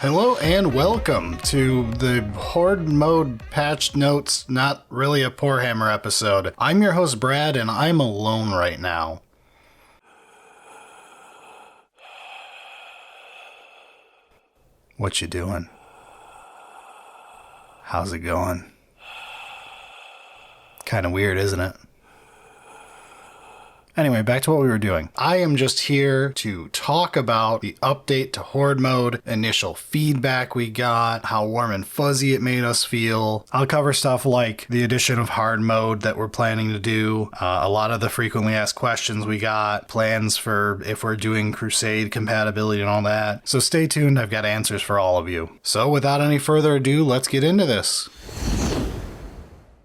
Hello and welcome to the Horde Mode patch notes, not really a Warhammer episode. I'm your host Brad and I'm alone right now. What you doing? How's it going? Kind of weird, isn't it? Anyway, back to what we were doing. I am just here to talk about the update to Horde Mode, initial feedback we got, how warm and fuzzy it made us feel. I'll cover stuff like the addition of Hard Mode that we're planning to do, a lot of the frequently asked questions we got, plans for if we're doing Crusade compatibility and all that. So stay tuned, I've got answers for all of you. So without any further ado, let's get into this.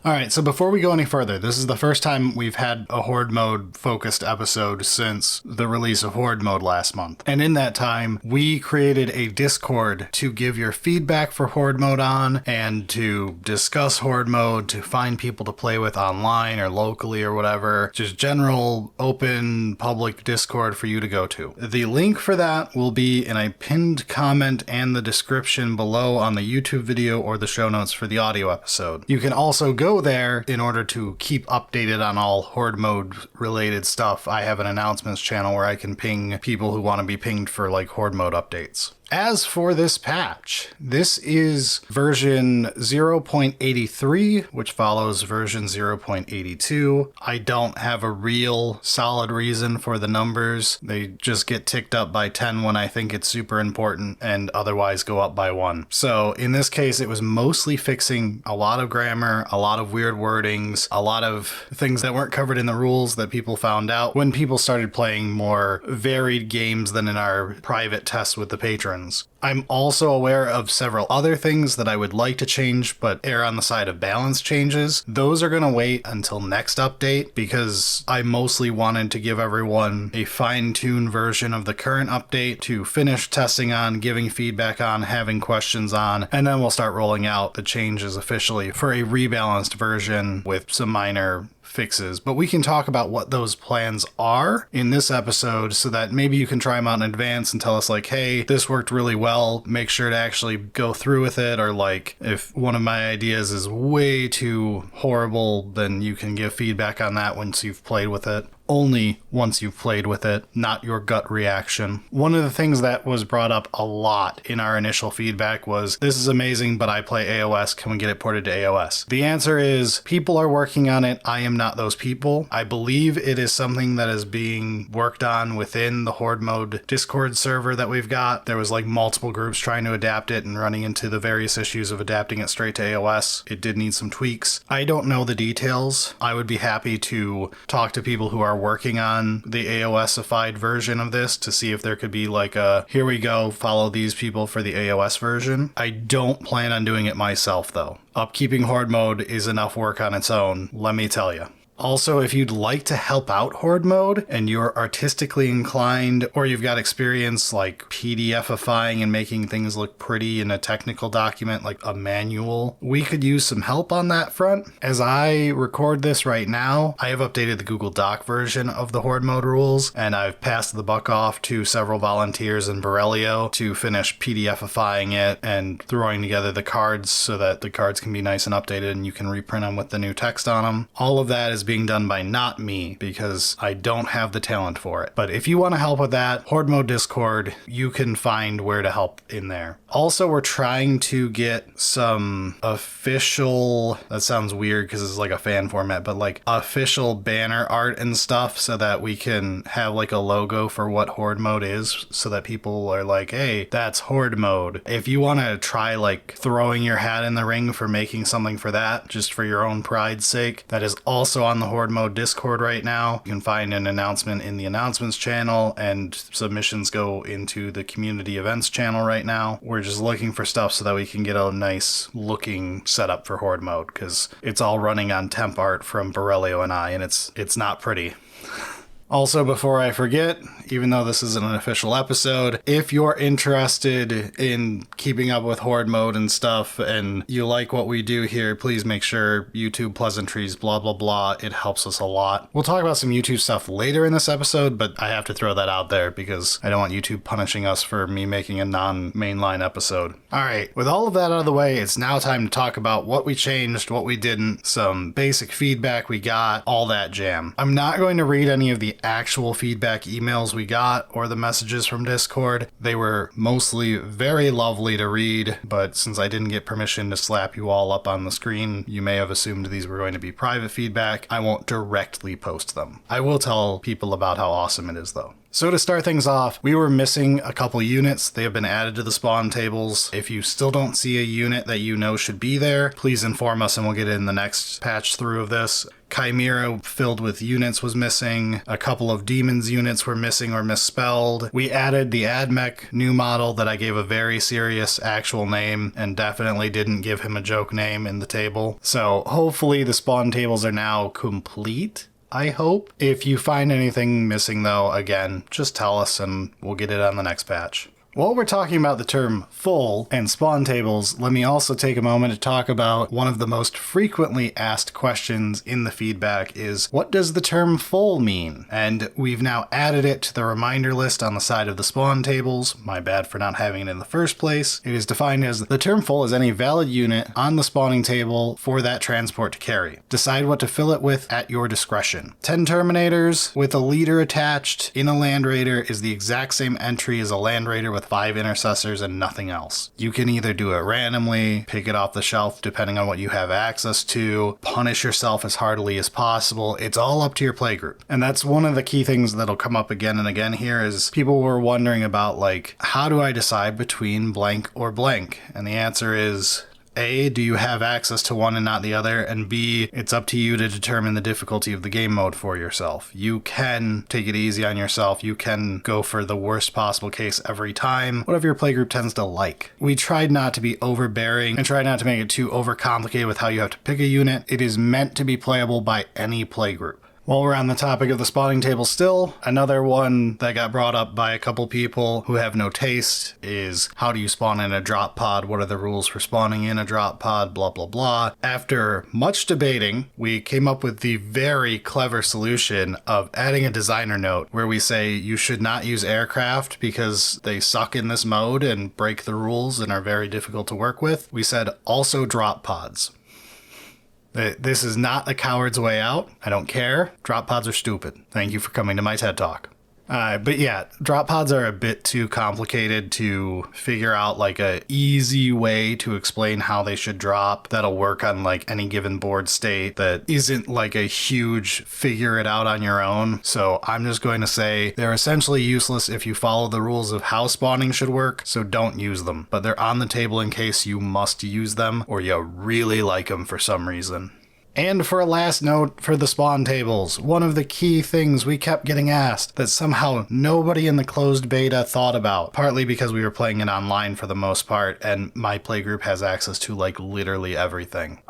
Alright, so before we go any further, this is the first time we've had a Horde Mode focused episode since the release of Horde Mode last month. And in that time, we created a Discord to give your feedback for Horde Mode on, and to discuss Horde Mode, to find people to play with online or locally or whatever. Just general, open, public Discord for you to go to. The link for that will be in a pinned comment and the description below on the YouTube video or the show notes for the audio episode. You can also go there in order to keep updated on all Horde Mode related stuff. I have an announcements channel where I can ping people who want to be pinged for like Horde Mode updates. As for this patch, this is version 0.83, which follows version 0.82. I don't have a real solid reason for the numbers. They just get ticked up by 10 when I think it's super important and otherwise go up by 1. So in this case, it was mostly fixing a lot of grammar, a lot of weird wordings, a lot of things that weren't covered in the rules that people found out when people started playing more varied games than in our private tests with the patrons. I'm also aware of several other things that I would like to change, but err on the side of balance changes. Those are going to wait until next update because I mostly wanted to give everyone a fine-tuned version of the current update to finish testing on, giving feedback on, having questions on, and then we'll start rolling out the changes officially for a rebalanced version with some minor fixes. But we can talk about what those plans are in this episode so that maybe you can try them out in advance and tell us like, hey, this worked really well, make sure to actually go through with it, or like if one of my ideas is way too horrible, then you can give feedback on that once you've played with it. Only once you've played with it, not your gut reaction. One of the things that was brought up a lot in our initial feedback was, this is amazing, but I play AOS, can we get it ported to AOS? The answer is, people are working on it, I am not those people. I believe it is something that is being worked on within the Horde Mode Discord server that we've got. There was like multiple groups trying to adapt it and running into the various issues of adapting it straight to AOS. It did need some tweaks. I don't know the details. I would be happy to talk to people who are working on the AOS-ified version of this to see if there could be like a, here we go, follow these people for the AOS version. I don't plan on doing it myself though. Upkeeping Horde Mode is enough work on its own, let me tell you. Also, if you'd like to help out Horde Mode and you're artistically inclined, or you've got experience like PDF-ifying and making things look pretty in a technical document like a manual, we could use some help on that front. As I record this right now, I have updated the Google Doc version of the Horde Mode rules, and I've passed the buck off to several volunteers in Borrelio to finish PDF-ifying it and throwing together the cards so that the cards can be nice and updated and you can reprint them with the new text on them. All of that is being done by not me because I don't have the talent for it. But if you want to help with that, Horde Mode Discord, you can find where to help in there. Also, we're trying to get some official, that sounds weird because it's like a fan format, but like official banner art and stuff so that we can have like a logo for what Horde Mode is so that people are like, hey, that's Horde Mode. If you want to try like throwing your hat in the ring for making something for that, just for your own pride's sake, that is also on the Horde Mode Discord right now. You can find an announcement in the announcements channel, and submissions go into the community events channel right now. We're just looking for stuff so that we can get a nice looking setup for Horde Mode because it's all running on temp art from Borrelio and I, and it's not pretty. Also, before I forget, even though this isn't an official episode, if you're interested in keeping up with Horde Mode and stuff, and you like what we do here, please make sure YouTube pleasantries, blah, blah, blah. It helps us a lot. We'll talk about some YouTube stuff later in this episode, but I have to throw that out there because I don't want YouTube punishing us for me making a non-mainline episode. All right, with all of that out of the way, it's now time to talk about what we changed, what we didn't, some basic feedback we got, all that jam. I'm not going to read any of the actual feedback emails we got or the messages from Discord. They were mostly very lovely to read, but since I didn't get permission to slap you all up on the screen, you may have assumed these were going to be private feedback. I won't directly post them. I will tell people about how awesome it is though. So to start things off, we were missing a couple units. They have been added to the spawn tables. If you still don't see a unit that you know should be there, please inform us and we'll get it in the next patch through of this. Chimera filled with units was missing. A couple of demons units were missing or misspelled. We added the AdMech new model that I gave a very serious actual name and definitely didn't give him a joke name in the table. So hopefully the spawn tables are now complete. I hope. If you find anything missing though, again, just tell us and we'll get it on the next patch. While we're talking about the term full and spawn tables, let me also take a moment to talk about one of the most frequently asked questions in the feedback is, what does the term full mean? And we've now added it to the reminder list on the side of the spawn tables. My bad for not having it in the first place. It is defined as the term full is any valid unit on the spawning table for that transport to carry. Decide what to fill it with at your discretion. 10 Terminators with a leader attached in a Land Raider is the exact same entry as a Land Raider with 5 intercessors and nothing else. You can either do it randomly, pick it off the shelf depending on what you have access to, punish yourself as hardly as possible. It's all up to your playgroup. And that's one of the key things that'll come up again and again here is people were wondering about like, how do I decide between blank or blank? And the answer is, A, do you have access to one and not the other? And B, it's up to you to determine the difficulty of the game mode for yourself. You can take it easy on yourself. You can go for the worst possible case every time, whatever your playgroup tends to like. We tried not to be overbearing and tried not to make it too overcomplicated with how you have to pick a unit. It is meant to be playable by any playgroup. While we're on the topic of the spawning table still, another one that got brought up by a couple people who have no taste is, how do you spawn in a drop pod? What are the rules for spawning in a drop pod? Blah, blah, blah. After much debating, we came up with the very clever solution of adding a designer note where we say you should not use aircraft because they suck in this mode and break the rules and are very difficult to work with. We said also drop pods. This is not a coward's way out. I don't care. Drop pods are stupid. Thank you for coming to my TED Talk. But yeah, drop pods are a bit too complicated to figure out like a easy way to explain how they should drop that'll work on like any given board state that isn't like a huge figure it out on your own. So I'm just going to say they're essentially useless if you follow the rules of how spawning should work, so don't use them. But they're on the table in case you must use them or you really like them for some reason. And for a last note for the spawn tables, one of the key things we kept getting asked that somehow nobody in the closed beta thought about, partly because we were playing it online for the most part, and my playgroup has access to like literally everything,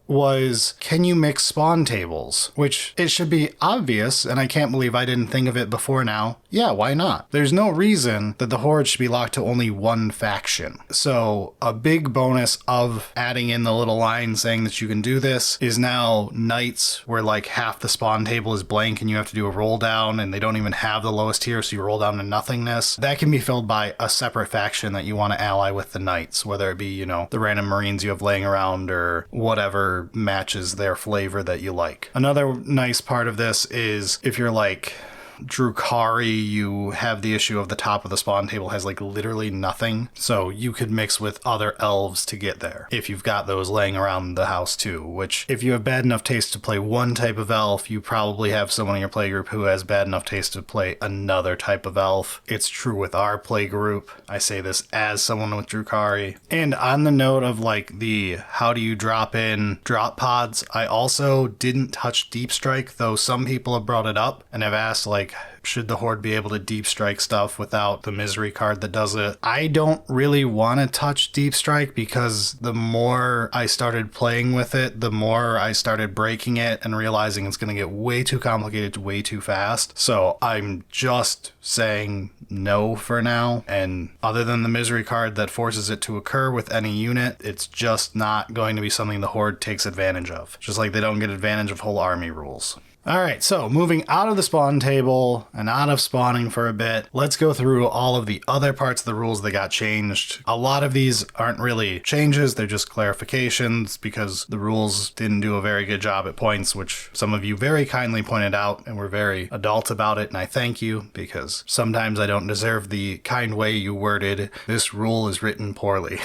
was, can you mix spawn tables? Which it should be obvious, and I can't believe I didn't think of it before now. Yeah, why not? There's no reason that the Horde should be locked to only one faction. So a big bonus of adding in the little line saying that you can do this is now Knights, where like half the spawn table is blank and you have to do a roll down and they don't even have the lowest tier, so you roll down to nothingness. That can be filled by a separate faction that you want to ally with the Knights, whether it be, you know, the random Marines you have laying around or whatever matches their flavor that you like. Another nice part of this is if you're like Drukhari, you have the issue of the top of the spawn table has like literally nothing, so you could mix with other elves to get there if you've got those laying around the house too, which if you have bad enough taste to play one type of elf, you probably have someone in your playgroup who has bad enough taste to play another type of elf. It's true with our playgroup. I say this as someone with Drukhari. And on the note of like the how do you drop in drop pods, I also didn't touch Deep Strike, though some people have brought it up and have asked like, like, should the Horde be able to deep strike stuff without the misery card that does it? I don't really want to touch deep strike because the more I started playing with it, the more I started breaking it and realizing it's going to get way too complicated way too fast. So I'm just saying no for now. And other than the misery card that forces it to occur with any unit, it's just not going to be something the Horde takes advantage of. Just like they don't get advantage of whole army rules. Alright, so moving out of the spawn table and out of spawning for a bit, let's go through all of the other parts of the rules that got changed. A lot of these aren't really changes, they're just clarifications because the rules didn't do a very good job at points, which some of you very kindly pointed out and were very adult about it, and I thank you because sometimes I don't deserve the kind way you worded, "This rule is written poorly."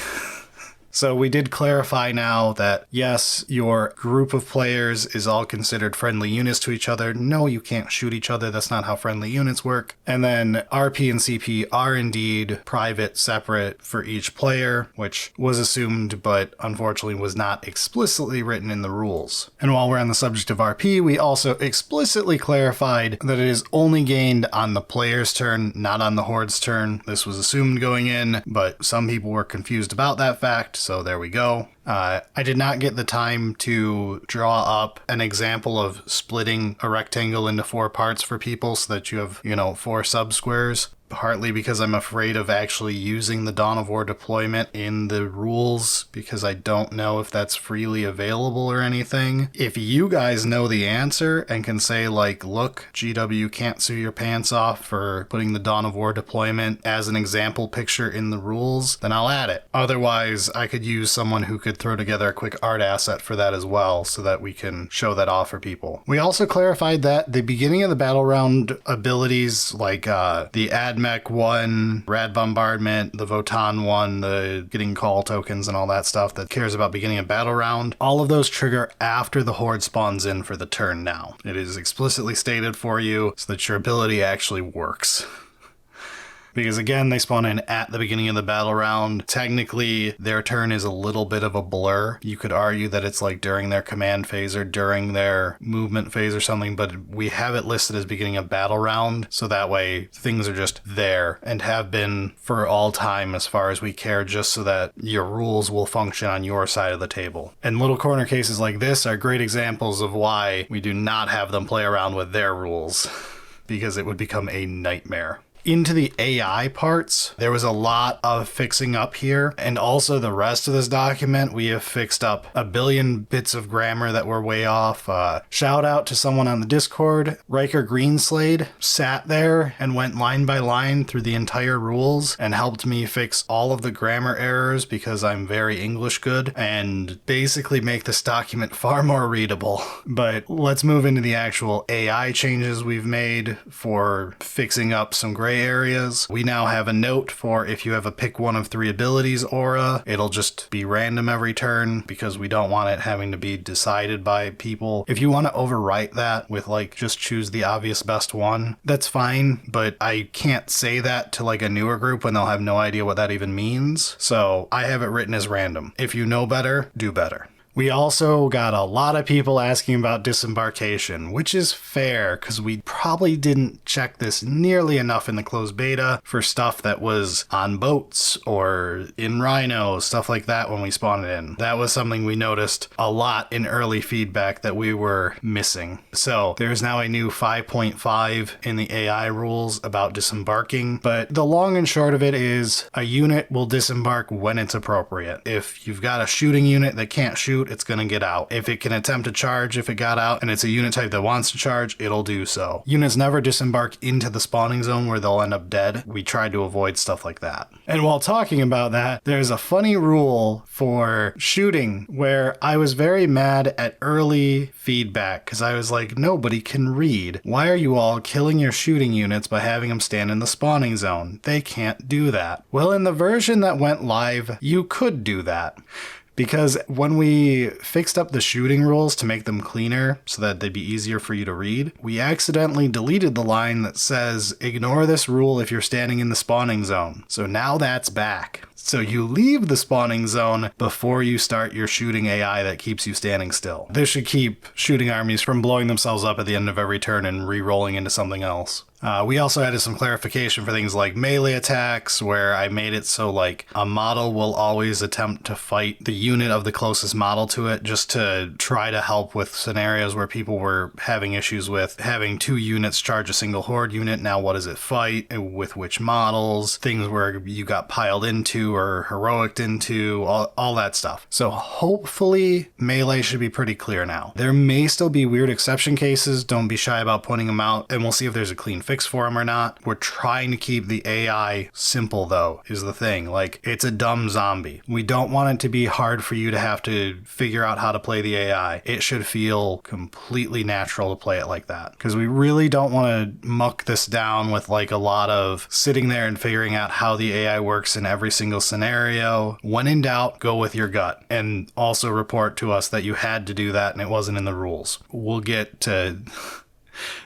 So we did clarify now that, yes, your group of players is all considered friendly units to each other. No, you can't shoot each other. That's not how friendly units work. And then RP and CP are indeed private, separate for each player, which was assumed, but unfortunately was not explicitly written in the rules. And while we're on the subject of RP, we also explicitly clarified that it is only gained on the player's turn, not on the Horde's turn. This was assumed going in, but some people were confused about that fact. So there we go. I did not get the time to draw up an example of splitting a rectangle into 4 parts for people so that you have, 4 sub-squares. Partly because I'm afraid of actually using the Dawn of War deployment in the rules because I don't know if that's freely available or anything. If you guys know the answer and can say like, look, GW can't sue your pants off for putting the Dawn of War deployment as an example picture in the rules, then I'll add it. Otherwise, I could use someone who could throw together a quick art asset for that as well so that we can show that off for people. We also clarified that the beginning of the battle round abilities like the AdMech 1, Rad Bombardment, the Votan 1, the getting call tokens and all that stuff that cares about beginning a battle round, all of those trigger after the Horde spawns in for the turn now. It is explicitly stated for you so that your ability actually works. Because again, they spawn in at the beginning of the battle round. Technically, their turn is a little bit of a blur. You could argue that it's like during their command phase or during their movement phase or something, but we have it listed as beginning of battle round, so that way things are just there and have been for all time as far as we care, just so that your rules will function on your side of the table. And little corner cases like this are great examples of why we do not have them play around with their rules, because it would become a nightmare. Into the AI parts, there was a lot of fixing up here, and also the rest of this document, we have fixed up a billion bits of grammar that were way off. Shout out to someone on the Discord, Riker Greenslade, sat there and went line by line through the entire rules and helped me fix all of the grammar errors because I'm very English good, and basically make this document far more readable. But let's move into the actual AI changes we've made for fixing up some gray areas. We now have a note for if you have a pick 1 of 3 abilities aura, it'll just be random every turn because we don't want it having to be decided by people. If you want to overwrite that with like just choose the obvious best one, that's fine, but I can't say that to like a newer group when they'll have no idea what that even means. So I have it written as random. If you know better, do better. We also got a lot of people asking about disembarkation, which is fair because we probably didn't check this nearly enough in the closed beta for stuff that was on boats or in Rhino, stuff like that when we spawned it in. That was something we noticed a lot in early feedback that we were missing. So there's now a new 5.5 in the AI rules about disembarking, but the long and short of it is a unit will disembark when it's appropriate. If you've got a shooting unit that can't shoot, it's going to get out. If it can attempt to charge, if it got out and it's a unit type that wants to charge, it'll do so. Units never disembark into the spawning zone where they'll end up dead. We tried to avoid stuff like that. And while talking about that, there's a funny rule for shooting where I was very mad at early feedback because I was like, nobody can read. Why are you all killing your shooting units by having them stand in the spawning zone? They can't do that. Well, in the version that went live, you could do that. because when we fixed up the shooting rules to make them cleaner so that they'd be easier for you to read, we accidentally deleted the line that says, ignore this rule if you're standing in the spawning zone. So now that's back. So you leave the spawning zone before you start your shooting AI that keeps you standing still. This should keep shooting armies from blowing themselves up at the end of every turn and re-rolling into something else. We also added some clarification for things like melee attacks, where I made it so like a model will always attempt to fight the unit of the closest model to it, just to try to help with scenarios where people were having issues with having 2 units charge a single horde unit. Now what does it fight, with which models, things where you got piled into or heroicked into, all that stuff. So hopefully melee should be pretty clear now. There may still be weird exception cases, don't be shy about pointing them out, and we'll see if there's a clean fix for them or not. We're trying to keep the AI simple though, is the thing. Like, it's a dumb zombie. We don't want it to be hard for you to have to figure out how to play the AI. It should feel completely natural to play it like that, because we really don't want to muck this down with like a lot of sitting there and figuring out how the AI works in every single scenario. When in doubt, go with your gut, and also report to us that you had to do that and it wasn't in the rules. We'll get to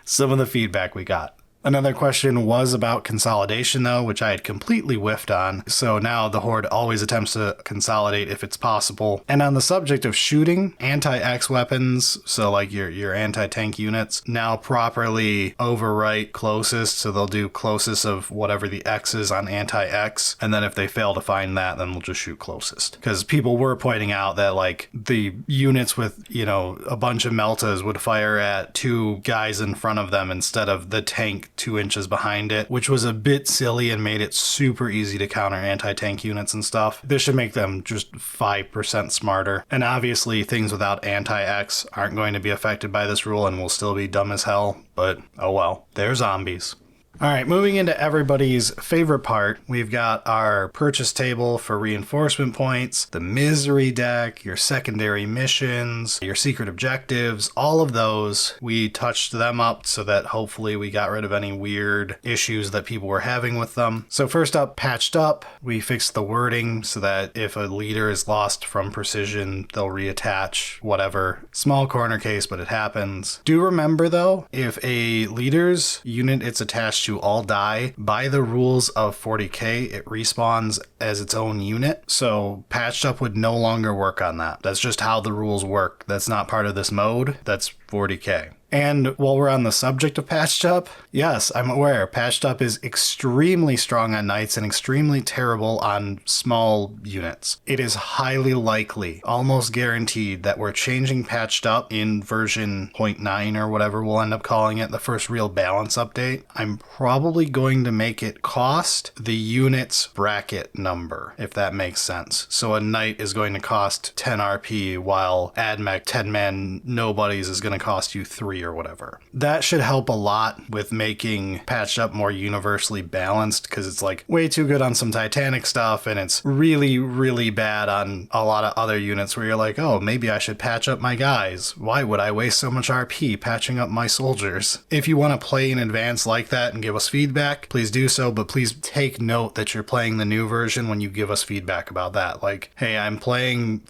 some of the feedback we got. Another question was about consolidation though, which I had completely whiffed on. So now the Horde always attempts to consolidate if it's possible. And on the subject of shooting, anti-X weapons, so like your anti-tank units, now properly overwrite closest. So they'll do closest of whatever the X is on anti-X. And then if they fail to find that, then we'll just shoot closest. Because people were pointing out that like the units with, you know, a bunch of meltas would fire at 2 guys in front of them instead of the tank 2 inches behind it, which was a bit silly and made it super easy to counter anti-tank units and stuff. This should make them just 5% smarter. And obviously things without anti-X aren't going to be affected by this rule and will still be dumb as hell, but oh well, they're zombies. All right, moving into everybody's favorite part, we've got our purchase table for reinforcement points, the misery deck, your secondary missions, your secret objectives, all of those. We touched them up so that hopefully we got rid of any weird issues that people were having with them. So first up, patched up, we fixed the wording so that if a leader is lost from precision, they'll reattach whatever. Small corner case, but it happens. Do remember though, if a leader's unit it's attached to all die, by the rules of 40k, it respawns as its own unit. So patched up would no longer work on that. That's just how the rules work. That's not part of this mode. That's 40k. And while we're on the subject of patched up, yes, I'm aware patched up is extremely strong on knights and extremely terrible on small units. It is highly likely, almost guaranteed, that we're changing patched up in version 0.9 or whatever we'll end up calling it, the first real balance update. I'm probably going to make it cost the unit's bracket number, if that makes sense. So a knight is going to cost 10 RP, while AdMech 10-man nobodies is going to cost you 3 or whatever. That should help a lot with making patched up more universally balanced, because it's like way too good on some Titanic stuff and it's really, really bad on a lot of other units where you're like, oh, maybe I should patch up my guys. Why would I waste so much RP patching up my soldiers? If you want to play in advance like that and give us feedback, please do so, but please take note that you're playing the new version when you give us feedback about that. Like, hey, I'm playing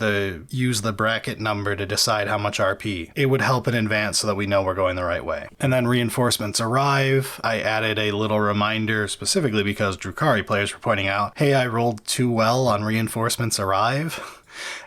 use the bracket number to decide how much RP. It would help in advance so that we know we're going the right way. And then reinforcements arrive. I added a little reminder specifically because Drukhari players were pointing out, hey, I rolled too well on reinforcements arrive.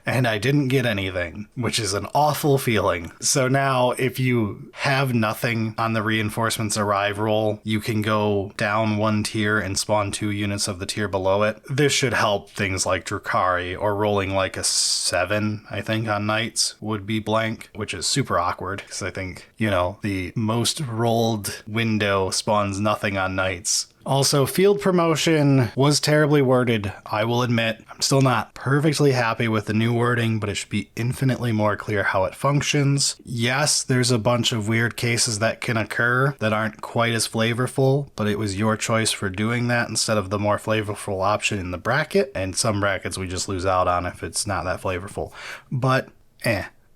And I didn't get anything, which is an awful feeling. So now if you have nothing on the reinforcements arrive roll, you can go down 1 tier and spawn 2 units of the tier below it. This should help things like Drukhari, or rolling like a 7, I think, on knights would be blank, which is super awkward because I think, you know, the most rolled window spawns nothing on knights. Also, field promotion was terribly worded, I will admit. I'm still not perfectly happy with the new wording, but it should be infinitely more clear how it functions. Yes, there's a bunch of weird cases that can occur that aren't quite as flavorful, but it was your choice for doing that instead of the more flavorful option in the bracket, and some brackets we just lose out on if it's not that flavorful. But,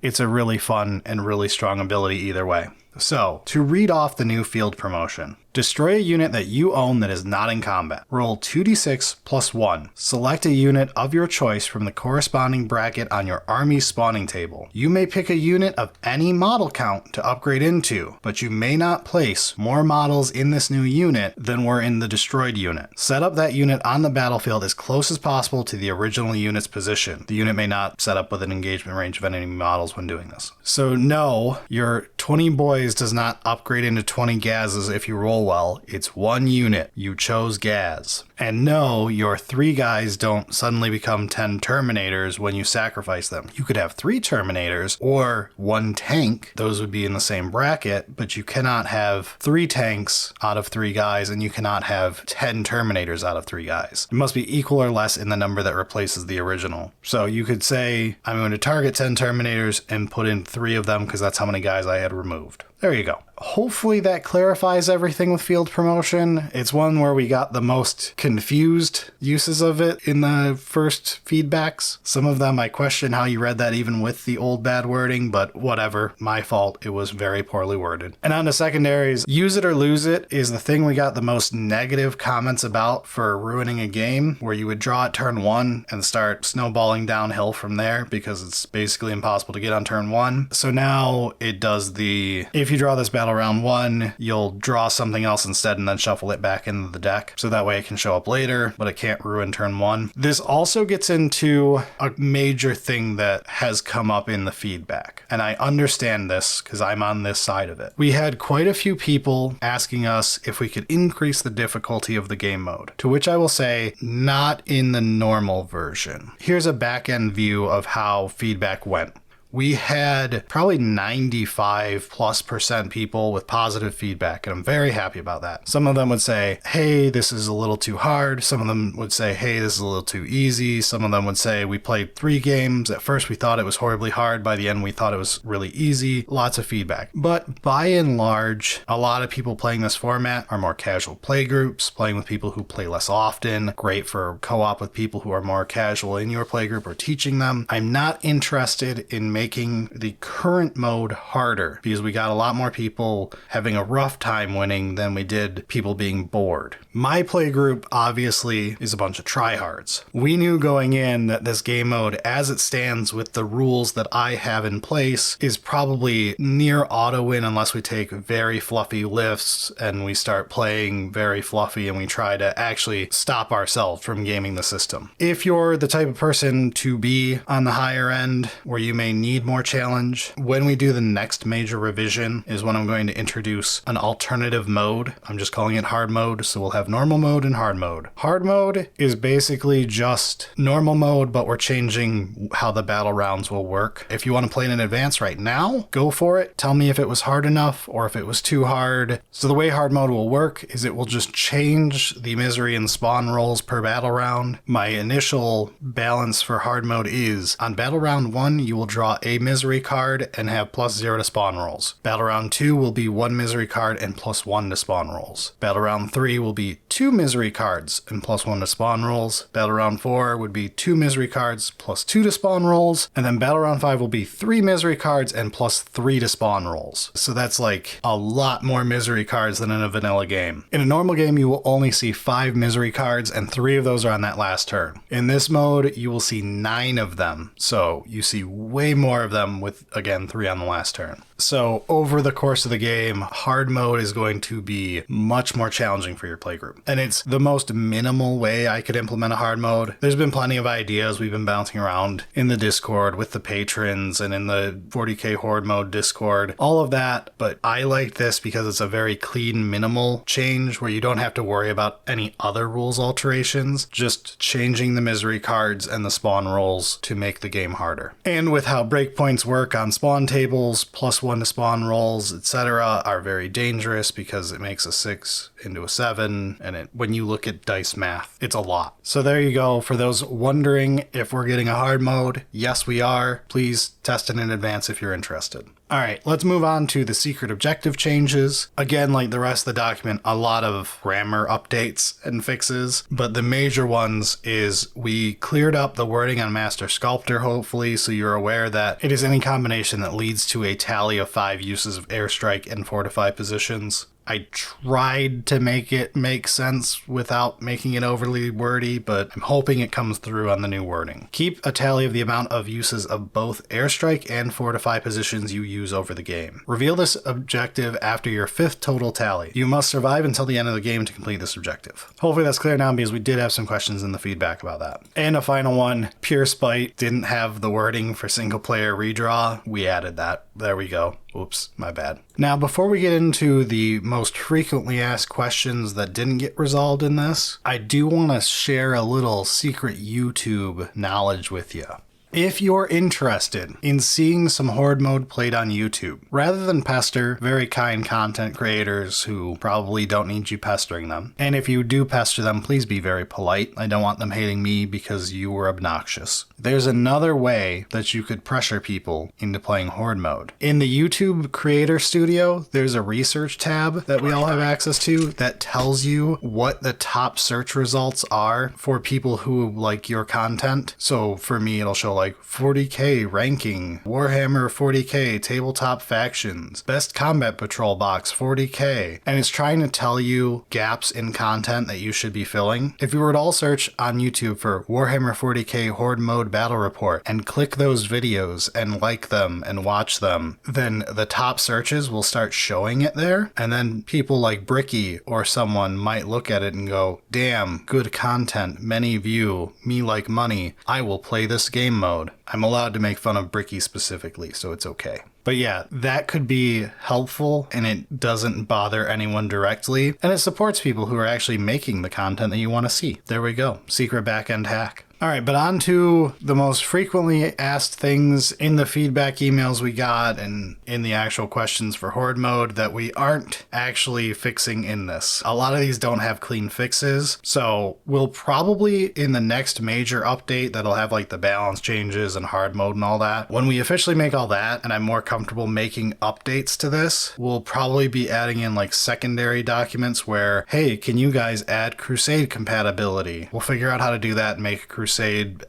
it's a really fun and really strong ability either way. So, to read off the new field promotion, Destroy a unit that you own that is not in combat. Roll 2d6 plus 1. Select a unit of your choice from the corresponding bracket on your army spawning table. You may pick a unit of any model count to upgrade into, but you may not place more models in this new unit than were in the destroyed unit. Set up that unit on the battlefield as close as possible to the original unit's position. The unit may not set up with an engagement range of enemy models when doing this. So no, your 20 boys does not upgrade into 20 Gazes if you roll well. It's one unit. You chose Gaz. And no, your 3 guys don't suddenly become 10 Terminators when you sacrifice them. You could have 3 Terminators or 1 tank. Those would be in the same bracket, but you cannot have 3 tanks out of 3 guys, and you cannot have 10 Terminators out of 3 guys. It must be equal or less in the number that replaces the original. So you could say, I'm going to target 10 Terminators and put in 3 of them because that's how many guys I had removed. There you go. Hopefully that clarifies everything with field promotion. It's one where we got the most confused uses of it in the first feedbacks. Some of them I question how you read that even with the old bad wording, but whatever. My fault. It was very poorly worded. And on to secondaries, use it or lose it is the thing we got the most negative comments about for ruining a game, where you would draw at turn 1 and start snowballing downhill from there because it's basically impossible to get on turn 1. So now it does if you draw this battle round 1, you'll draw something else instead and then shuffle it back into the deck. So that way it can show up later, but it can't ruin turn 1. This also gets into a major thing that has come up in the feedback. And I understand this because I'm on this side of it. We had quite a few people asking us if we could increase the difficulty of the game mode, to which I will say, not in the normal version. Here's a back-end view of how feedback went. We had probably 95+% people with positive feedback, and I'm very happy about that. Some of them would say, hey, this is a little too hard. Some of them would say, hey, this is a little too easy. Some of them would say, we played 3 games. At first, we thought it was horribly hard. By the end, we thought it was really easy. Lots of feedback. But by and large, a lot of people playing this format are more casual play groups, playing with people who play less often. Great for co-op with people who are more casual in your play group or teaching them. I'm not interested in making the current mode harder because we got a lot more people having a rough time winning than we did people being bored. My play group obviously is a bunch of tryhards. We knew going in that this game mode, as it stands with the rules that I have in place, is probably near auto win unless we take very fluffy lifts and we start playing very fluffy and we try to actually stop ourselves from gaming the system. If you're the type of person to be on the higher end where you may need more challenge, when we do the next major revision is when I'm going to introduce an alternative mode. I'm just calling it hard mode, so we'll have normal mode and hard mode. Hard mode is basically just normal mode, but we're changing how the battle rounds will work. If you want to play it in advance right now, go for it. Tell me if it was hard enough or if it was too hard. So the way hard mode will work is it will just change the misery and spawn rolls per battle round. My initial balance for hard mode is on battle round 1, you will draw a misery card and have +0 to spawn rolls. Battle round 2 will be 1 misery card and +1 to spawn rolls. Battle round 3 will be 2 misery cards and +1 to spawn rolls. Battle round 4 would be 2 misery cards +2 to spawn rolls. And then battle round 5 will be 3 misery cards and +3 to spawn rolls. So that's like a lot more misery cards than in a vanilla game. In a normal game, you will only see 5 misery cards and 3 of those are on that last turn. In this mode, you will see 9 of them. So you see way more of them with, again, 3 on the last turn. So over the course of the game, hard mode is going to be much more challenging for your playgroup. And it's the most minimal way I could implement a hard mode. There's been plenty of ideas we've been bouncing around in the Discord with the patrons and in the 40k Horde Mode Discord, all of that. But I like this because it's a very clean, minimal change where you don't have to worry about any other rules alterations, just changing the misery cards and the spawn rolls to make the game harder. And with how breakpoints work on spawn tables, +1 to spawn rolls, etc., are very dangerous because it makes a 6 into a 7, and when you look at dice math, it's a lot. So there you go. For those wondering if we're getting a hard mode, yes we are. Please test it in advance if you're interested. Alright, let's move on to the secret objective changes. Again, like the rest of the document, a lot of grammar updates and fixes, but the major ones is we cleared up the wording on Master Sculptor, hopefully, so you're aware that it is any combination that leads to a tally of 5 uses of airstrike and fortify positions. I tried to make it make sense without making it overly wordy, but I'm hoping it comes through on the new wording. Keep a tally of the amount of uses of both airstrike and fortify positions you use over the game. Reveal this objective after your 5th total tally. You must survive until the end of the game to complete this objective. Hopefully that's clear now, because we did have some questions in the feedback about that. And a final one, Pure Spite didn't have the wording for single player redraw. We added that. There we go. Oops, my bad. Now, before we get into the most frequently asked questions that didn't get resolved in this, I do want to share a little secret YouTube knowledge with you. If you're interested in seeing some Horde Mode played on YouTube, rather than pester very kind content creators who probably don't need you pestering them, and if you do pester them, please be very polite. I don't want them hating me because you were obnoxious. There's another way that you could pressure people into playing Horde Mode. In the YouTube Creator Studio, there's a research tab that we all have access to that tells you what the top search results are for people who like your content. So for me, it'll show like 40k ranking, Warhammer 40k, tabletop factions, best combat patrol box 40k, and it's trying to tell you gaps in content that you should be filling. If you were to all search on YouTube for Warhammer 40k Horde Mode Battle Report and click those videos and like them and watch them, then the top searches will start showing it there, and then people like Bricky or someone might look at it and go, damn, good content, many view, me like money, I will play this game mode. I'm allowed to make fun of Bricky specifically, so it's okay. But yeah, that could be helpful, and it doesn't bother anyone directly, and it supports people who are actually making the content that you want to see. There we go. Secret backend hack. All right, but on to the most frequently asked things in the feedback emails we got and in the actual questions for Horde Mode that we aren't actually fixing in this. A lot of these don't have clean fixes, so we'll probably, in the next major update that'll have like the balance changes and hard mode and all that, when we officially make all that and I'm more comfortable making updates to this, we'll probably be adding in like secondary documents where, hey, can you guys add Crusade compatibility? We'll figure out how to do that and make a Crusade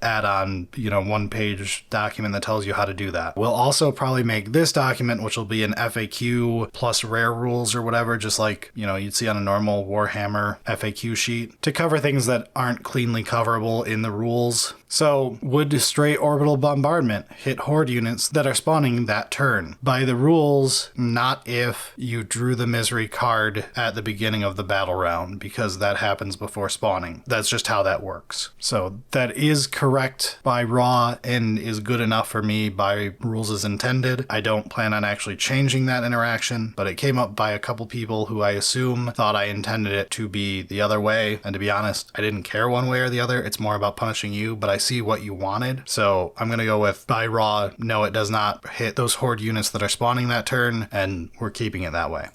add-on, one-page document that tells you how to do that. We'll also probably make this document, which will be an FAQ plus rare rules or whatever, just like, you'd see on a normal Warhammer FAQ sheet, to cover things that aren't cleanly coverable in the rules. So, would straight orbital bombardment hit horde units that are spawning that turn? By the rules, not if you drew the misery card at the beginning of the battle round, because that happens before spawning. That's just how that works. So, that is correct by raw and is good enough for me by rules as intended. I don't plan on actually changing that interaction, but it came up by a couple people who I assume thought I intended it to be the other way. And to be honest, I didn't care one way or the other. It's more about punishing you, but I see what you wanted. So I'm going to go with by raw, no, it does not hit those horde units that are spawning that turn, and we're keeping it that way.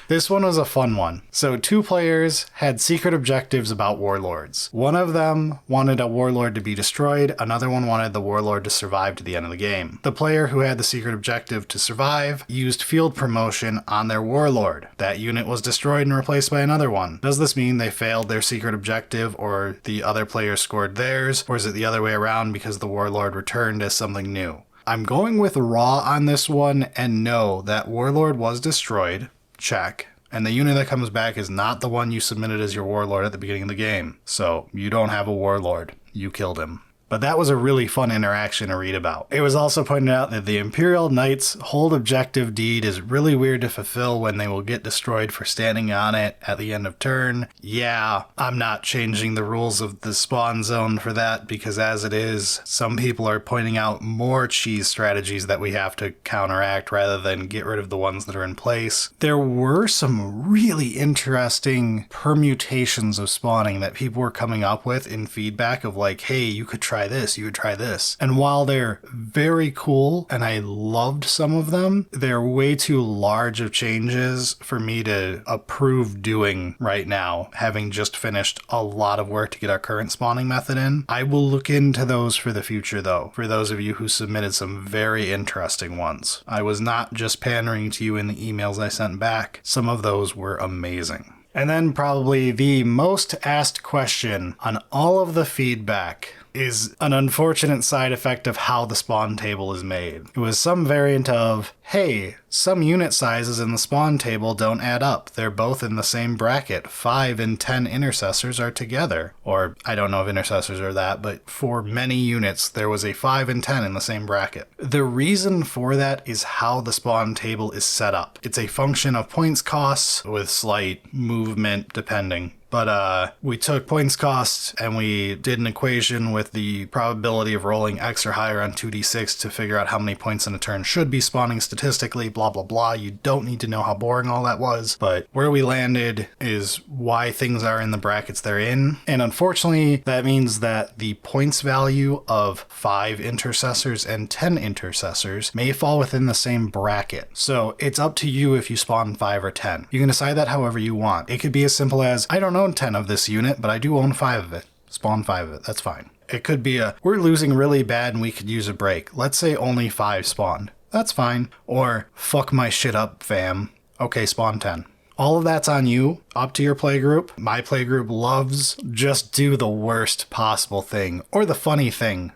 This one was a fun one. So 2 players had secret objectives about warlords. One of them wanted a warlord to be destroyed, another one wanted the warlord to survive to the end of the game. The player who had the secret objective to survive used field promotion on their warlord. That unit was destroyed and replaced by another one. Does this mean they failed their secret objective, or the other player scored theirs, or is it the other way around because the warlord returned as something new? I'm going with raw on this one, and no, that warlord was destroyed. Check. And the unit that comes back is not the one you submitted as your warlord at the beginning of the game. So you don't have a warlord. You killed him. But that was a really fun interaction to read about. It was also pointed out that the Imperial Knights' hold objective deed is really weird to fulfill when they will get destroyed for standing on it at the end of turn. Yeah, I'm not changing the rules of the spawn zone for that, because as it is, some people are pointing out more cheese strategies that we have to counteract rather than get rid of the ones that are in place. There were some really interesting permutations of spawning that people were coming up with in feedback of like, hey, you could try this, you would try this. And while they're very cool, and I loved some of them, they're way too large of changes for me to approve doing right now, having just finished a lot of work to get our current spawning method in. I will look into those for the future though, for those of you who submitted some very interesting ones. I was not just pandering to you in the emails I sent back. Some of those were amazing. And then probably the most asked question on all of the feedback is an unfortunate side effect of how the spawn table is made. It was some variant of, hey, some unit sizes in the spawn table don't add up. They're both in the same bracket. 5 and 10 intercessors are together. Or, I don't know if intercessors are that, but for many units, there was a 5 and 10 in the same bracket. The reason for that is how the spawn table is set up. It's a function of points costs with slight movement depending. But we took points cost and we did an equation with the probability of rolling X or higher on 2d6 to figure out how many points in a turn should be spawning statistically, blah, blah, blah. You don't need to know how boring all that was, but where we landed is why things are in the brackets they're in. And unfortunately, that means that the points value of 5 intercessors and 10 intercessors may fall within the same bracket. So it's up to you if you spawn 5 or 10. You can decide that however you want. It could be as simple as, I don't own 10 of this unit, but I do own 5 of it. Spawn 5 of it. That's fine. It could be we're losing really bad and we could use a break. Let's say only 5 spawned. That's fine. Or, fuck my shit up, fam. Okay, spawn 10. All of that's on you, up to your playgroup. My playgroup loves just do the worst possible thing, or the funny thing.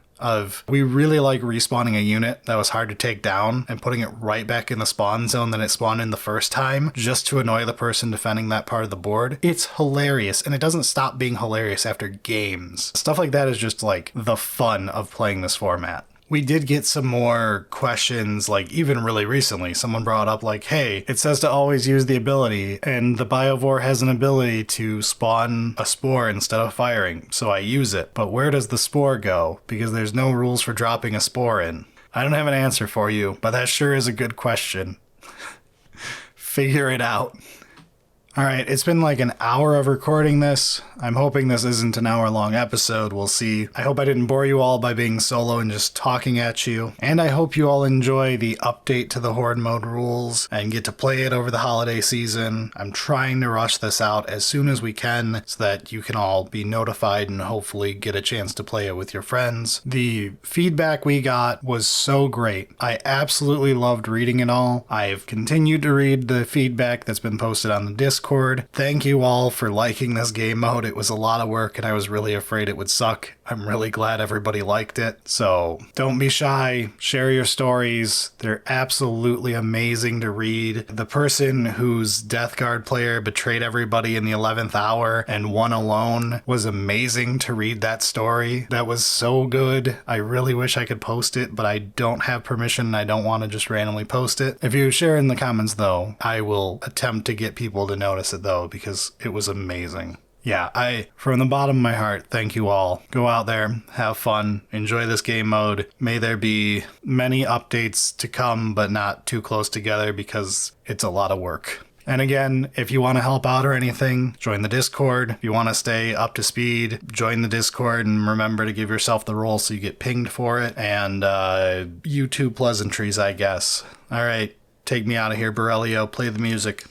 We really like respawning a unit that was hard to take down and putting it right back in the spawn zone that it spawned in the first time just to annoy the person defending that part of the board. It's hilarious, and it doesn't stop being hilarious after games. Stuff like that is just like the fun of playing this format. We did get some more questions, like even really recently, someone brought up like, hey, it says to always use the ability, and the Biovore has an ability to spawn a spore instead of firing, so I use it. But where does the spore go? Because there's no rules for dropping a spore in. I don't have an answer for you, but that sure is a good question. Figure it out. Alright, it's been like an hour of recording this. I'm hoping this isn't an hour-long episode. We'll see. I hope I didn't bore you all by being solo and just talking at you. And I hope you all enjoy the update to the Horde Mode rules and get to play it over the holiday season. I'm trying to rush this out as soon as we can so that you can all be notified and hopefully get a chance to play it with your friends. The feedback we got was so great. I absolutely loved reading it all. I've continued to read the feedback that's been posted on the Discord. Thank you all for liking this game mode. It was a lot of work and I was really afraid it would suck. I'm really glad everybody liked it. So don't be shy. Share your stories. They're absolutely amazing to read. The person whose Death Guard player betrayed everybody in the 11th hour and won alone was amazing to read that story. That was so good. I really wish I could post it, but I don't have permission and I don't want to just randomly post it. If you share in the comments though, I will attempt to get people to notice it though, because it was amazing. Yeah, from the bottom of my heart, thank you all. Go out there, have fun, enjoy this game mode. May there be many updates to come, but not too close together because it's a lot of work. And again, if you want to help out or anything, join the Discord. If you want to stay up to speed, join the Discord and remember to give yourself the role so you get pinged for it. And YouTube pleasantries, I guess. All right, take me out of here, Borelio. Play the music.